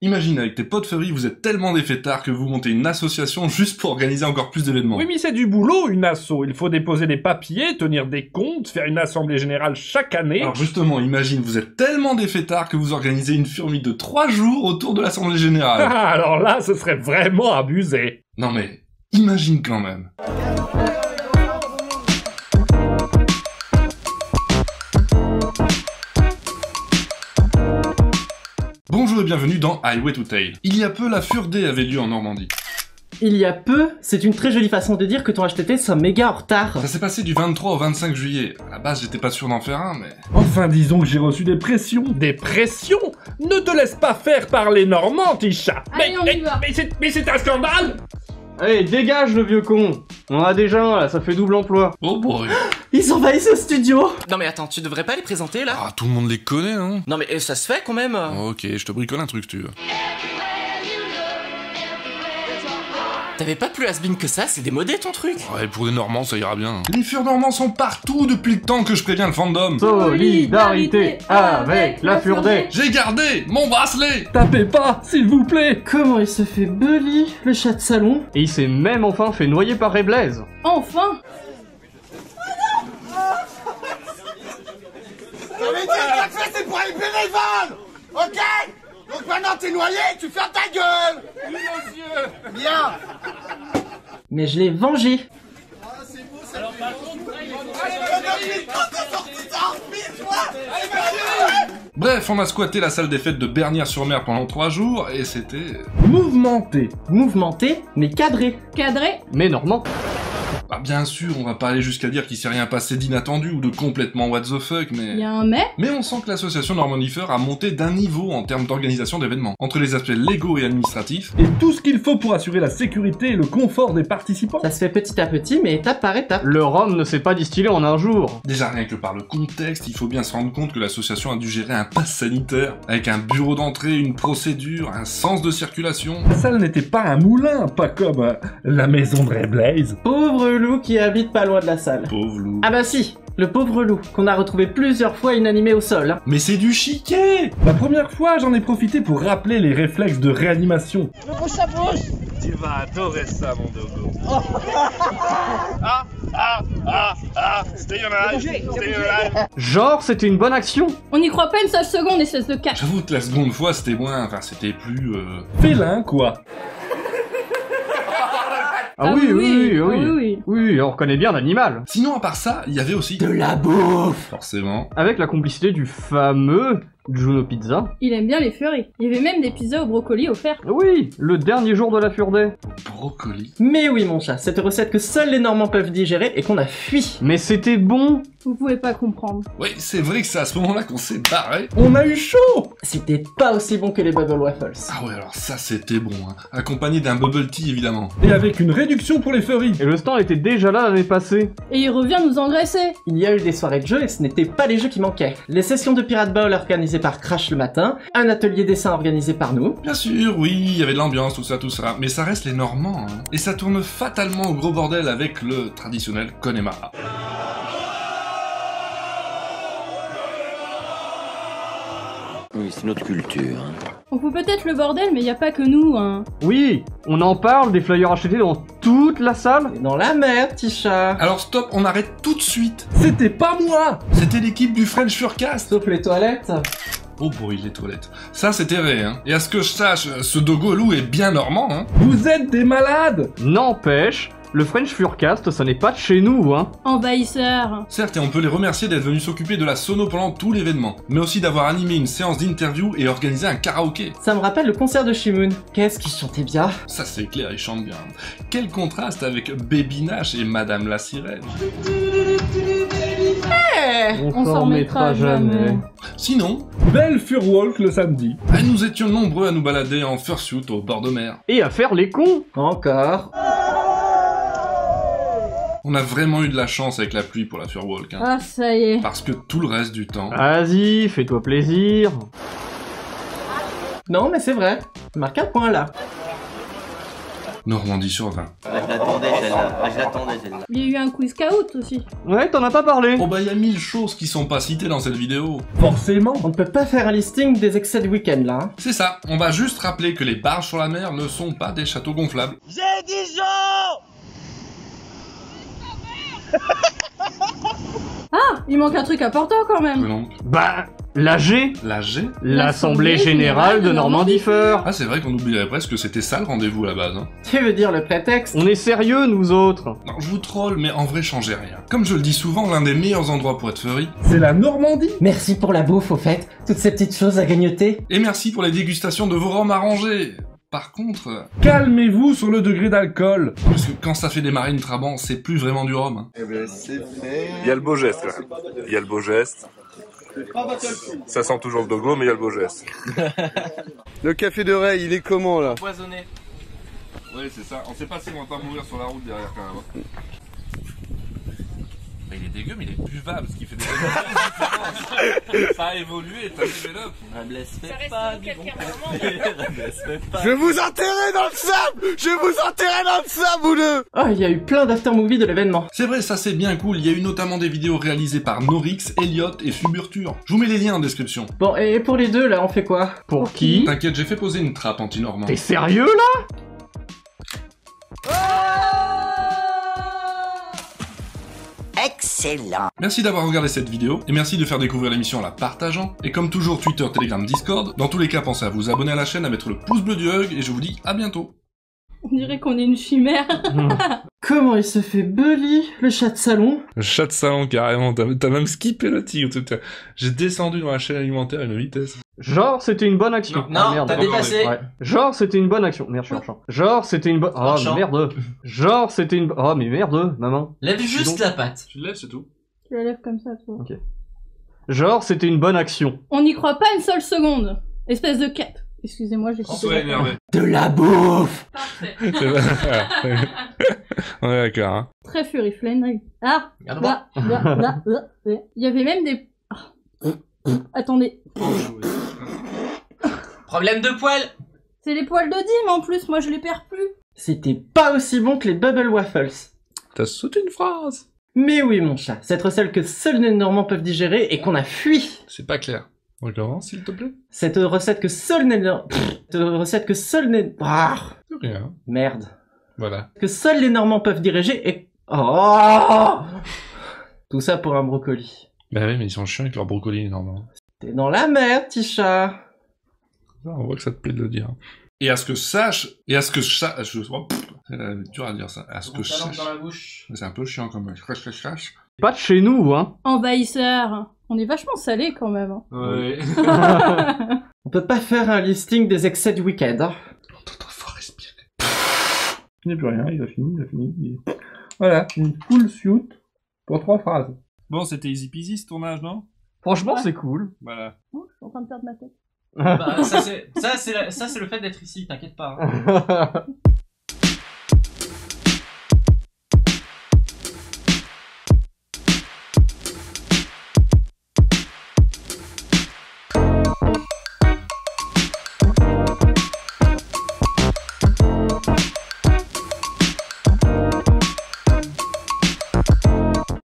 Imagine, avec tes potes furry, vous êtes tellement des fêtards que vous montez une association juste pour organiser encore plus d'événements. Oui, mais c'est du boulot, une asso. Il faut déposer des papiers, tenir des comptes, faire une assemblée générale chaque année. Alors justement, imagine, vous êtes tellement des fêtards que vous organisez une furmy de 3 jours autour de l'assemblée générale. Ah, alors là, ce serait vraiment abusé. Non mais, imagine quand même. Bonjour et bienvenue dans Highway to Tail. Il y a peu, la Fur Day avait lieu en Normandie. Il y a peu, c'est une très jolie façon de dire que ton HTT soit méga en retard. Ça s'est passé du 23 au 25 juillet. À la base, j'étais pas sûr d'en faire un, mais... Enfin, disons que j'ai reçu des pressions. Des pressions? Ne te laisse pas faire par les Normands, Tisha. Allez, on y va. Mais c'est un scandale. Allez, dégage le vieux con. On en a déjà un là, ça fait double emploi. Oh boy. Ils envahissent le studio. Non mais attends, tu devrais pas les présenter là? Ah, tout le monde les connaît, hein. Non mais ça se fait quand même. Ok, je te bricole un truc, si tu veux. T'avais pas plus has-been que ça, c'est démodé ton truc. Ouais, pour les Normands, ça ira bien. Les Furs Normands sont partout depuis le temps que je préviens le fandom. Solidarité avec la Fur Day. J'ai gardé mon bracelet. Tapez pas, s'il vous plaît. Comment il se fait bully, le chat de salon. Et il s'est même enfin fait noyer par Ray Blaze. Enfin! J'avais dit que ça c'est pour les bénévoles. Ok? Donc maintenant t'es noyé, tu fermes ta gueule. Oui monsieur. Bien. Mais je l'ai vengé. Ah c'est beau, c'est alors par contre... Allez, quand t'as sorti ça en pile, toi. Allez, monsieur. Bref, on a squatté la salle des fêtes de Bernières-sur-Mer pendant 3 jours, et c'était... Mouvementé. Mouvementé, mais cadré. Cadré? Mais Normand. Bah bien sûr, on va pas aller jusqu'à dire qu'il s'est rien passé d'inattendu ou de complètement what the fuck, mais... Y a un mais? Mais on sent que l'association Normandie Fur a monté d'un niveau en termes d'organisation d'événements, entre les aspects légaux et administratifs. Et tout ce qu'il faut pour assurer la sécurité et le confort des participants. Ça se fait petit à petit, mais étape par étape. Le rhum ne s'est pas distillé en un jour. Déjà rien que par le contexte, il faut bien se rendre compte que l'association a dû gérer un pass sanitaire, avec un bureau d'entrée, une procédure, un sens de circulation... La salle n'était pas un moulin, pas comme la maison de Ray Blaze. Pauvre loup qui habite pas loin de la salle. Pauvre loup... Ah bah si, le pauvre loup, qu'on a retrouvé plusieurs fois inanimé au sol. Hein. Mais c'est du chiquet. La première fois, j'en ai profité pour rappeler les réflexes de réanimation. Tu vas adorer ça, mon dogo. Stay alive. Genre, c'était une bonne action. On n'y croit pas une seule seconde, espèce de cache. J'avoue que la seconde fois, c'était moins... Enfin, c'était plus... Félin, quoi. Ah oui, on reconnaît bien l'animal. Sinon, à part ça, il y avait aussi... De la bouffe. Forcément. Avec la complicité du fameux Juno Pizza. Il aime bien les furries. Il y avait même des pizzas au brocoli offerts. Oui, le dernier jour de la Fur Day. Brocoli. Mais oui mon chat, cette recette que seuls les Normands peuvent digérer et qu'on a fui. Mais c'était bon. Vous pouvez pas comprendre. Oui, c'est vrai que c'est à ce moment-là qu'on s'est barré. On a eu chaud. C'était pas aussi bon que les Bubble Waffles. Ah ouais, alors ça, c'était bon, hein. Accompagné d'un bubble tea, évidemment. Et avec une réduction pour les furries. Et le stand était déjà là l'année passée. Et il revient nous engraisser. Il y a eu des soirées de jeux et ce n'étaient pas les jeux qui manquaient. Les sessions de Pirate Ball organisées par Crash le matin, un atelier dessin organisé par nous. Bien sûr, oui, il y avait de l'ambiance, tout ça. Mais ça reste les Normands, hein. Et ça tourne fatalement au gros bordel avec le traditionnel Connemara. Oui, c'est notre culture. Hein. On fout peut-être le bordel, mais y a pas que nous, hein. Oui, on en parle des flyers achetés dans toute la salle. Et dans la merde, Tisha. Alors stop, on arrête tout de suite. C'était pas moi. C'était l'équipe du French Furcast. Sauf les toilettes. Oh boy, les toilettes. Ça, c'était vrai, hein. Et à ce que je sache, ce dogo loup est bien normand, hein. Vous êtes des malades. N'empêche, le French Furcast, ça n'est pas de chez nous, hein. Envahisseur. Certes, et on peut les remercier d'être venus s'occuper de la sono pendant tout l'événement, mais aussi d'avoir animé une séance d'interview et organisé un karaoké. Ça me rappelle le concert de Shimoon. Qu'est-ce qu'il chantait bien. Ça c'est clair, il chante bien. Quel contraste avec Baby Nash et Madame la Sirène. On s'en remettra jamais. Sinon, belle Furwalk le samedi. nous étions nombreux à nous balader en fursuit au bord de mer. Et à faire les cons. Encore. On a vraiment eu de la chance avec la pluie pour la Furwalk, hein. Ah, ça y est. Parce que tout le reste du temps... Vas-y, fais-toi plaisir. Non mais c'est vrai. Marque un point là. Normandie sur 20. Je l'attendais celle-là. Il y a eu un quiz scout aussi. Ouais, t'en as pas parlé. Oh bah y a 1000 choses qui sont pas citées dans cette vidéo. Forcément. On ne peut pas faire un listing des excès de week-end là. Hein. C'est ça, on va juste rappeler que les barges sur la mer ne sont pas des châteaux gonflables. J'ai dit Jean. Ah, il manque un truc important quand même. Donc, Bah, l'AG, la G. l'Assemblée Générale de Normandie-Feur. Ah c'est vrai qu'on oublierait presque que c'était ça le rendez-vous à la base. Hein. Tu veux dire le prétexte? On est sérieux, nous autres. Non, je vous troll, mais en vrai changez rien. Comme je le dis souvent, l'un des meilleurs endroits pour être furry. C'est la Normandie. Merci pour la bouffe au fait, toutes ces petites choses à grignoter. Et merci pour les dégustations de vos rhums arrangés. Par contre, Calmez-vous sur le degré d'alcool. parce que quand ça fait des marines Trabant, c'est plus vraiment du rhum. Hein. Eh ben c'est fait. Il y a le beau geste quand même. Il y a le beau geste. Ça sent toujours le dogo, mais il y a le beau geste. Le café de Ray, il est comment là? Empoisonné. Ouais c'est ça, on sait pas si on va pas mourir sur la route derrière quand même. Bah, il est dégueu mais il est buvable, ce qui fait des différences. Ça a évolué, t'as développé. Je vais vous enterrer dans le sable. Je vais vous enterrer dans le sable, vous deux. Oh, il y a eu plein d'aftermovies de l'événement. C'est vrai, ça c'est bien cool, il y a eu notamment des vidéos réalisées par Norix, Elliot et Fuburture. Je vous mets les liens en description. Bon, et pour les deux là, on fait quoi? Pour qui? T'inquiète, j'ai fait poser une trappe anti-normand. T'es sérieux là? Excellent. Merci d'avoir regardé cette vidéo, et merci de faire découvrir l'émission en la partageant. Et comme toujours, Twitter, Telegram, Discord. Dans tous les cas, pensez à vous abonner à la chaîne, à mettre le pouce bleu du hug, et je vous dis à bientôt. On dirait qu'on est une chimère. Comment il se fait bully, le chat de salon? Le chat de salon, carrément, t'as même skippé le tigre. J'ai descendu dans la chaîne alimentaire à une vitesse. Genre, c'était une bonne action. Non, Ah, merde. t'as dépassé. Ouais. Genre, c'était une bonne action. Merde, je suis en champ. Genre, c'était une bonne... Oh, champ. merde. Genre, c'était une... Oh, mais merde, maman. Lève juste Donc- la patte. Tu le lèves, c'est tout. Tu la lèves comme ça, toi. Ok. Genre, c'était une bonne action. On n'y croit pas une seule seconde. Espèce de quête. Excusez-moi, j'ai coupé. Sois énervé. De la bouffe! Parfait. On est d'accord, hein. Très furiflènerie. Ah, Regarde moi. Il y avait même des... Ah. Attendez. Problème de poil. C'est les poils de Dim en plus, moi je les perds plus. C'était pas aussi bon que les Bubble Waffles. T'as sauté une phrase. Mais oui, mon chat, cette recette que seuls les Normands peuvent digérer et qu'on a fui. C'est pas clair. Recommence, s'il te plaît. Cette recette que seuls les Normands... Cette recette que seuls les... Ah, C'est rien. merde. Voilà. Que seuls les Normands peuvent diriger et... Oh, tout ça pour un brocoli. Bah oui, mais ils sont chiants avec leur brocoli, normalement. T'es dans la merde, petit chat. On voit que ça te plaît de le dire. Et à ce que sache... Et à ce que sache... C'est dur à dire ça. À ce que je sache... dans la bouche. C'est un peu chiant comme... Crash. Pas de chez nous, hein. Envahisseur. On est vachement salé quand même. Hein. Ouais. On peut pas faire un listing des excès du week-end. Hein. Faut respirer. Il n'y a plus rien, il a fini. Voilà, une full suite pour 3 phrases. Bon, c'était easy peasy ce tournage, non? Franchement, Ouais. c'est cool. Voilà. Oh, je suis en train de perdre ma tête. Bah, ça c'est le fait d'être ici, t'inquiète pas. Hein.